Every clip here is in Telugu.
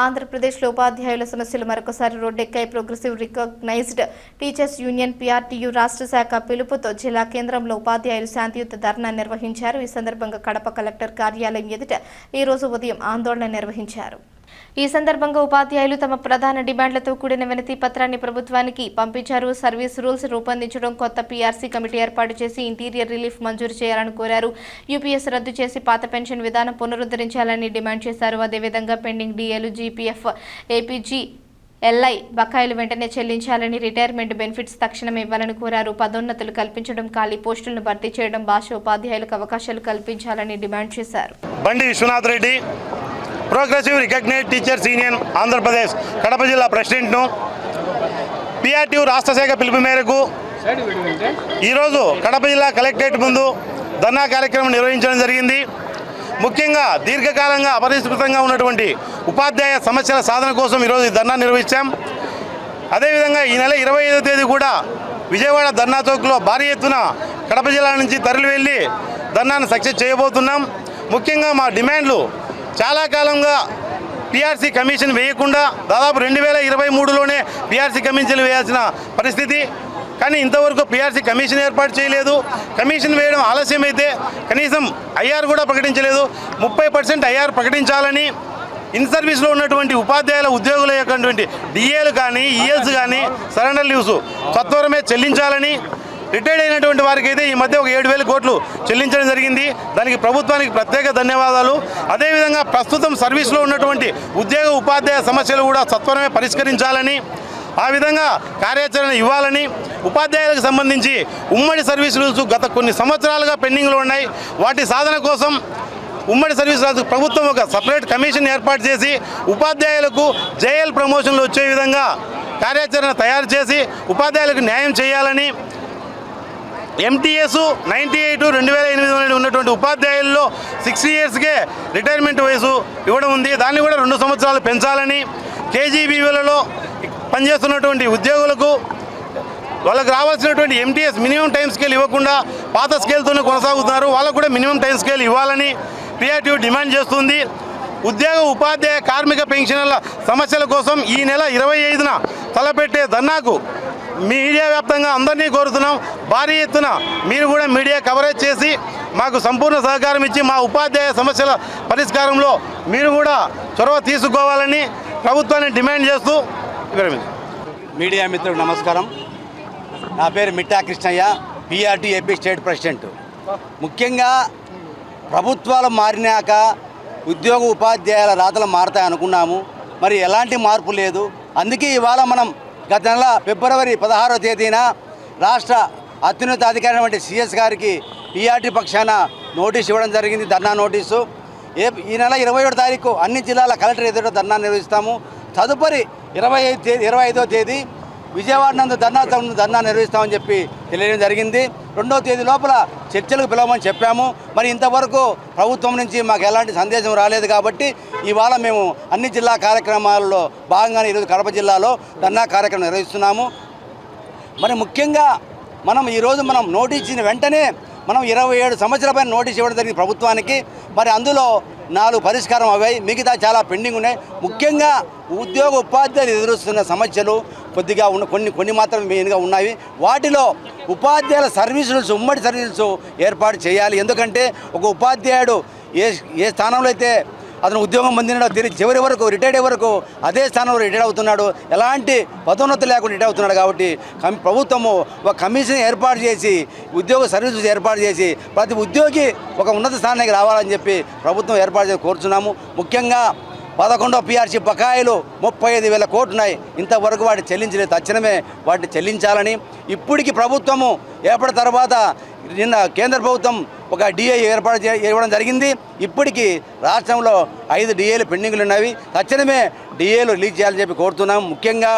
ఆంధ్రప్రదేశ్లో ఉపాధ్యాయుల సమస్యలు మరొకసారి రోడ్డెక్కాయి. Progressive recognized teachers union PRTU రాష్ట్ర శాఖ పిలుపుతో జిల్లా కేంద్రంలో ఉపాధ్యాయులు శాంతియుత ధర్నా నిర్వహించారు. ఈ సందర్భంగా కడప కలెక్టర్ కార్యాలయం ఎదుట ఈ రోజు ఉదయం ఆందోళన నిర్వహించారు. ఈ సందర్భంగా ఉపాధ్యాయులు తమ ప్రధాన డిమాండ్లతో కూడిన వినతి పత్రాన్ని ప్రభుత్వానికి పంపించారు. సర్వీస్ రూల్స్ రూపొందించడం, కొత్త పీఆర్సీ కమిటీ ఏర్పాటు చేసి ఇంటీరియర్ రిలీఫ్ మంజూరు చేయాలని కోరారు. యూపీఎస్ రద్దు చేసి పాత పెన్షన్ విధానం పునరుద్ధరించాలని డిమాండ్ చేశారు. అదేవిధంగా పెండింగ్ డీఏలు, జీపీఎఫ్, ఏపీజీ, ఎల్ఐ బకాయిలు వెంటనే చెల్లించాలని, రిటైర్మెంట్ బెనిఫిట్స్ తక్షణం ఇవ్వాలని కోరారు. పదోన్నతులు కల్పించడం, ఖాళీ పోస్టులను భర్తీ చేయడం, భాష ఉపాధ్యాయులకు అవకాశాలు కల్పించాలని డిమాండ్ చేశారు. Bandi Vishwanath Reddy, progressive recognized teachers union Andhra Pradesh Kadapa జిల్లా ప్రెసిడెంట్ను. పీఆర్టీయూ రాష్ట్ర శాఖ పిలుపు మేరకు ఈరోజు కడప జిల్లా కలెక్టరేట్ ముందు ధర్నా కార్యక్రమం నిర్వహించడం జరిగింది. ముఖ్యంగా దీర్ఘకాలంగా అపరిష్కృతంగా ఉన్నటువంటి ఉపాధ్యాయ సమస్యల సాధన కోసం ఈరోజు ఈ ధర్నా నిర్వహించాం. అదేవిధంగా ఈ నెల 25వ తేదీ కూడా విజయవాడ ధర్నా చౌక్లో భారీ ఎత్తున కడప జిల్లా నుంచి తరలి వెళ్ళి ధర్నాను సక్సెస్ చేయబోతున్నాం. ముఖ్యంగా మా డిమాండ్లు చాలా కాలంగా పీఆర్సీ కమిషన్ వేయకుండా దాదాపు 2023లోనే పీఆర్సీ కమిషన్ వేయాల్సిన పరిస్థితి. కానీ ఇంతవరకు పీఆర్సీ కమిషన్ ఏర్పాటు చేయలేదు. కమిషన్ వేయడం ఆలస్యమైతే కనీసం ఐఆర్ కూడా ప్రకటించలేదు. 30% ఐఆర్ ప్రకటించాలని, ఇన్ సర్వీస్లో ఉన్నటువంటి ఉపాధ్యాయుల ఉద్యోగుల యొక్క డిఏలు కానీ, ఈఎల్స్ కానీ, సరెండర్ లీవ్స్ సత్వరమే చెల్లించాలని, రిటైర్డ్ అయినటువంటి వారికి అయితే ఈ మధ్య ఒక 7,000 కోట్లు చెల్లించడం జరిగింది. దానికి ప్రభుత్వానికి ప్రత్యేక ధన్యవాదాలు. అదేవిధంగా ప్రస్తుతం సర్వీస్లో ఉన్నటువంటి ఉద్యోగ ఉపాధ్యాయ సమస్యలు కూడా సత్వరమే పరిష్కరించాలని, ఆ విధంగా కార్యాచరణ ఇవ్వాలని, ఉపాధ్యాయులకు సంబంధించి ఉమ్మడి సర్వీస్ రూల్స్ గత కొన్ని సంవత్సరాలుగా పెండింగ్లో ఉన్నాయి. వాటి సాధన కోసం ఉమ్మడి సర్వీస్ ప్రభుత్వం ఒక సపరేట్ కమిషన్ ఏర్పాటు చేసి ఉపాధ్యాయులకు జేఎల్ ప్రమోషన్లు వచ్చే విధంగా కార్యాచరణ తయారు చేసి ఉపాధ్యాయులకు న్యాయం చేయాలని, ఎంటీఎస్ 98 2008 ఉన్నటువంటి ఉపాధ్యాయుల్లో 60 ఇయర్స్కే రిటైర్మెంట్ వయసు ఇవ్వడం ఉంది. దాన్ని కూడా 2 సంవత్సరాలు పెంచాలని, కేజీబీవీలలో పనిచేస్తున్నటువంటి ఉద్యోగులకు వాళ్ళకు రావాల్సినటువంటి ఎంటీఎస్ మినిమం టైం స్కేల్ ఇవ్వకుండా పాత స్కేల్తోనే కొనసాగుతున్నారు. వాళ్ళకు కూడా మినిమం టైం స్కేల్ ఇవ్వాలని పీఆర్టీయూ డిమాండ్ చేస్తుంది. ఉద్యోగ ఉపాధ్యాయ కార్మిక పెన్షన్ల సమస్యల కోసం ఈ నెల 25న తలపెట్టే ధర్నాకు మీడియా వ్యాప్తంగా అందరినీ కోరుతున్నాం. భారీ ఎత్తున మీరు కూడా మీడియా కవరేజ్ చేసి మాకు సంపూర్ణ సహకారం ఇచ్చి మా ఉపాధ్యాయ సమస్యల పరిష్కారంలో మీరు కూడా చొరవ తీసుకోవాలని ప్రభుత్వాన్ని డిమాండ్ చేస్తూ మీడియా మిత్రులకు నమస్కారం. నా పేరు Mitta Krishnaiah, PRT AP state president. ముఖ్యంగా ప్రభుత్వాలు మారినాక ఉద్యోగ ఉపాధ్యాయుల రాతలు మారుతాయి అనుకున్నాము. మరి ఎలాంటి మార్పు లేదు. అందుకే ఇవాళ మనం గత నెల ఫిబ్రవరి 16వ తేదీన రాష్ట్ర అత్యున్నత అధికారి వంటి సిఎస్ గారికి పీఆర్టీ పక్షాన నోటీస్ ఇవ్వడం జరిగింది, ధర్నా నోటీసు. ఈ నెల 27వ తారీఖు అన్ని జిల్లాల కలెక్టర్ ఎదుట ధర్నా నిర్వహిస్తాము. తదుపరి 25వ తేదీ విజయవాడ నందు ధర్నా నిర్వహిస్తామని చెప్పి తెలియడం జరిగింది. 2వ తేదీ లోపల చర్చలకు పిలవమని చెప్పాము. మరి ఇంతవరకు ప్రభుత్వం నుంచి మాకు ఎలాంటి సందేశం రాలేదు. కాబట్టి ఇవాళ మేము అన్ని జిల్లా కార్యక్రమాలలో భాగంగానే ఈరోజు కడప జిల్లాలో ధర్నా కార్యక్రమం నిర్వహిస్తున్నాము. మరి ముఖ్యంగా ఈరోజు మనం నోటీస్ ఇచ్చిన వెంటనే మనం 27 సంవత్సరాల పైన నోటీస్ ఇవ్వడం జరిగింది ప్రభుత్వానికి. మరి అందులో 4 పరిష్కారం అయ్యాయి, మిగతా చాలా పెండింగ్ ఉన్నాయి. ముఖ్యంగా ఉద్యోగ ఉపాధ్యాయులు ఎదురుస్తున్న సమస్యలు కొద్దిగా కొన్ని మాత్రం మెయిన్గా ఉన్నాయి. వాటిలో ఉపాధ్యాయుల సర్వీస్ రూల్స్, ఉమ్మడి సర్వీస్ ఏర్పాటు చేయాలి. ఎందుకంటే ఒక ఉపాధ్యాయుడు ఏ స్థానంలో అయితే అతను ఉద్యోగం పొందినాడో తిరిగి చివరి వరకు రిటైర్డ్ అయ్యే వరకు అదే స్థానంలో రిటైర్ అవుతున్నాడు. ఎలాంటి పదోన్నతి లేకుండా రిటైర్ అవుతున్నాడు. కాబట్టి ప్రభుత్వము ఒక కమిషన్ ఏర్పాటు చేసి ఉద్యోగ సర్వీసెస్ ఏర్పాటు చేసి ప్రతి ఉద్యోగి ఒక ఉన్నత స్థానానికి రావాలని చెప్పి ప్రభుత్వం ఏర్పాటు చేసి కోరుచున్నాము. ముఖ్యంగా 11వ పీఆర్సీ బకాయిలు 35,000 కోట్లు ఉన్నాయి. ఇంతవరకు వాటి చెల్లించలేదు. తక్షణమే వాటిని చెల్లించాలని, ఇప్పటికి ప్రభుత్వము ఏర్పడిన తర్వాత నిన్న కేంద్ర ప్రభుత్వం ఒక డిఏ ఏర్పాటు ఇవ్వడం జరిగింది. ఇప్పటికీ రాష్ట్రంలో 5 డిఏలు పెండింగ్లు ఉన్నవి. తక్షణమే డిఏలు రిలీజ్ చేయాలని చెప్పి కోరుతున్నాం. ముఖ్యంగా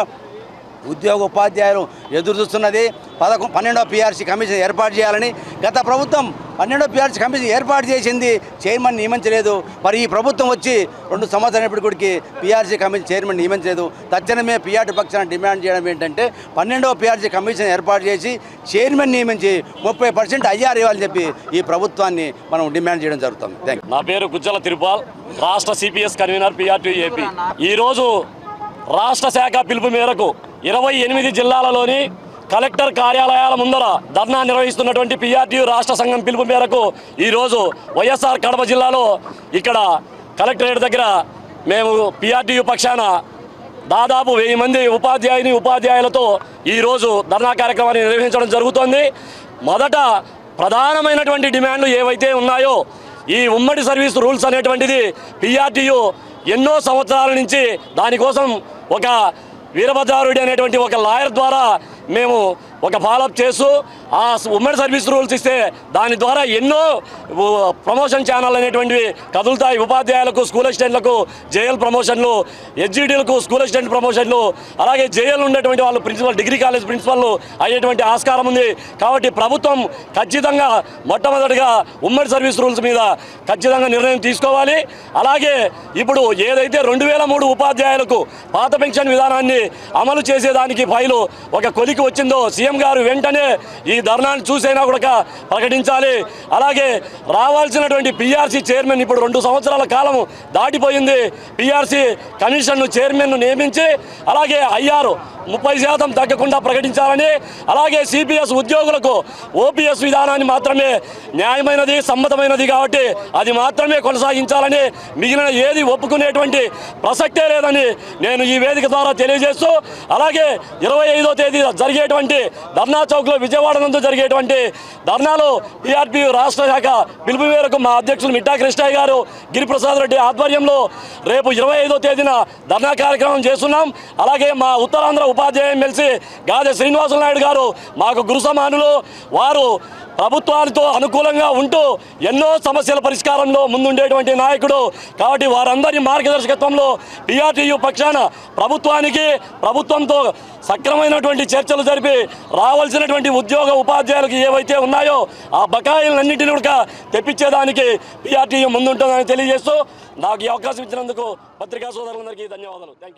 ఉద్యోగ ఉపాధ్యాయులు ఎదురు చూస్తున్నది. 12వ పిఆర్సీ కమిషన్ ఏర్పాటు చేయాలని గత ప్రభుత్వం 12వ పిఆర్సీ కమిషన్ ఏర్పాటు చేసింది, చైర్మన్ నియమించలేదు. మరి ఈ ప్రభుత్వం వచ్చి 2 సంవత్సరాలప్పటికి పిఆర్సీ కమిషన్ చైర్మన్ నియమించలేదు. తక్షణమే పిఆర్టీ పక్షాన డిమాండ్ చేయడం ఏంటంటే 12వ పిఆర్సీ కమిషన్ ఏర్పాటు చేసి చైర్మన్ నియమించి 30% ఐఆర్ ఇవ్వాలని చెప్పి ఈ ప్రభుత్వాన్ని మనం డిమాండ్ చేయడం జరుగుతుంది. Thank you. నా పేరు గుజ్జల తిరుపాల్, రాష్ట్ర సిపిఎస్ కన్వీనర్ పిఆర్టీ ఏపీ. ఈరోజు రాష్ట్ర శాఖ పిలుపు మేరకు 28 జిల్లాలలోని కలెక్టర్ కార్యాలయాల ముందర ధర్నా నిర్వహిస్తున్నటువంటి పిఆర్టీ రాష్ట్ర సంఘం పిలుపు మేరకు ఈరోజు వైఎస్ఆర్ కడప జిల్లాలో ఇక్కడ కలెక్టరేట్ దగ్గర మేము పిఆర్టీయు పక్షాన దాదాపు 1000 మంది ఉపాధ్యాయులతో ఈరోజు ధర్నా కార్యక్రమాన్ని నిర్వహించడం జరుగుతోంది. మొదట ప్రధానమైనటువంటి డిమాండ్లు ఏవైతే ఉన్నాయో ఈ ఉమ్మడి సర్వీస్ రూల్స్ అనేటువంటిది పిఆర్టీయు ఎన్నో సంవత్సరాల నుంచి దానికోసం ఒక వీరభద్రారెడ్డి అనేటువంటి ఒక లాయర్ ద్వారా మేము ఒక ఫాలోఅప్ చేస్తూ ఆ ఉమ్మడి సర్వీస్ రూల్స్ ఇస్తే దాని ద్వారా ఎన్నో ప్రమోషన్ ఛానల్ అనేటువంటివి కదులుతాయి. ఉపాధ్యాయులకు, స్కూల్ అసిస్టెంట్లకు జేఎల్ ప్రమోషన్లు, హెచ్జిడీలకు స్కూల్ అసిస్టెంట్ ప్రమోషన్లు, అలాగే జేఎల్ ఉండేటువంటి వాళ్ళు ప్రిన్సిపల్, డిగ్రీ కాలేజ్ ప్రిన్సిపల్ అయ్యేటువంటి ఆస్కారం ఉంది. కాబట్టి ప్రభుత్వం ఖచ్చితంగా మొట్టమొదటిగా ఉమ్మడి సర్వీస్ రూల్స్ మీద ఖచ్చితంగా నిర్ణయం తీసుకోవాలి. అలాగే ఇప్పుడు ఏదైతే 2003 ఉపాధ్యాయులకు పాత పెన్షన్ విధానాన్ని అమలు చేసేదానికి ఫైలు ఒక కొలికి వచ్చిందో సీఎం గారు వెంటనే ఈ ధర్నాన్ని చూసైనా కూడా ప్రకటించాలి. అలాగే రావాల్సినటువంటి పిఆర్సీ చైర్మన్ ఇప్పుడు 2 సంవత్సరాల కాలం దాటిపోయింది. పిఆర్సీ కమిషన్ను చైర్మన్ను నియమించి అలాగే ఐఆర్ 30% తగ్గకుండా ప్రకటించాలని, అలాగే సిపిఎస్ ఉద్యోగులకు ఓపీఎస్ విధానాన్ని మాత్రమే న్యాయమైనది, సమ్మతమైనది కాబట్టి అది మాత్రమే కొనసాగించాలని, మిగిలిన ఏది ఒప్పుకునేటువంటి ప్రసక్తే లేదని నేను ఈ వేదిక ద్వారా తెలియజేస్తూ, అలాగే 25వ తేదీ జరిగేటువంటి ధర్నా చౌక్లో విజయవాడ నందు జరిగేటువంటి ధర్నాలో పిఆర్టీ రాష్ట్ర శాఖ పిలుపు మేరకు మా అధ్యక్షులు మిట్టా కృష్ణయ్య గారు, గిరిప్రసాద్ రెడ్డి ఆధ్వర్యంలో రేపు 25వ తేదీన ధర్నా కార్యక్రమం చేస్తున్నాం. అలాగే మా ఉత్తరాంధ్ర ఉపాధ్యాయ ఎమ్మెల్సీ గాదె శ్రీనివాసులు నాయుడు గారు మాకు గురు సమానులు. వారు ప్రభుత్వానితో అనుకూలంగా ఉంటూ ఎన్నో సమస్యల పరిష్కారంలో ముందుండేటువంటి నాయకుడు. కాబట్టి వారందరి మార్గదర్శకత్వంలో పిఆర్టీయు పక్షాన ప్రభుత్వంతో సక్రమైనటువంటి చర్చలు జరిపి రావాల్సినటువంటి ఉద్యోగ ఉపాధ్యాయులకు ఏవైతే ఉన్నాయో ఆ బకాయిలన్నింటినీ కూడా తెప్పించేదానికి పిఆర్టీయు ముందుంటుందని తెలియజేస్తూ నాకు ఈ అవకాశం ఇచ్చినందుకు పత్రికా సోదరులందరికీ ధన్యవాదాలు. Thank you.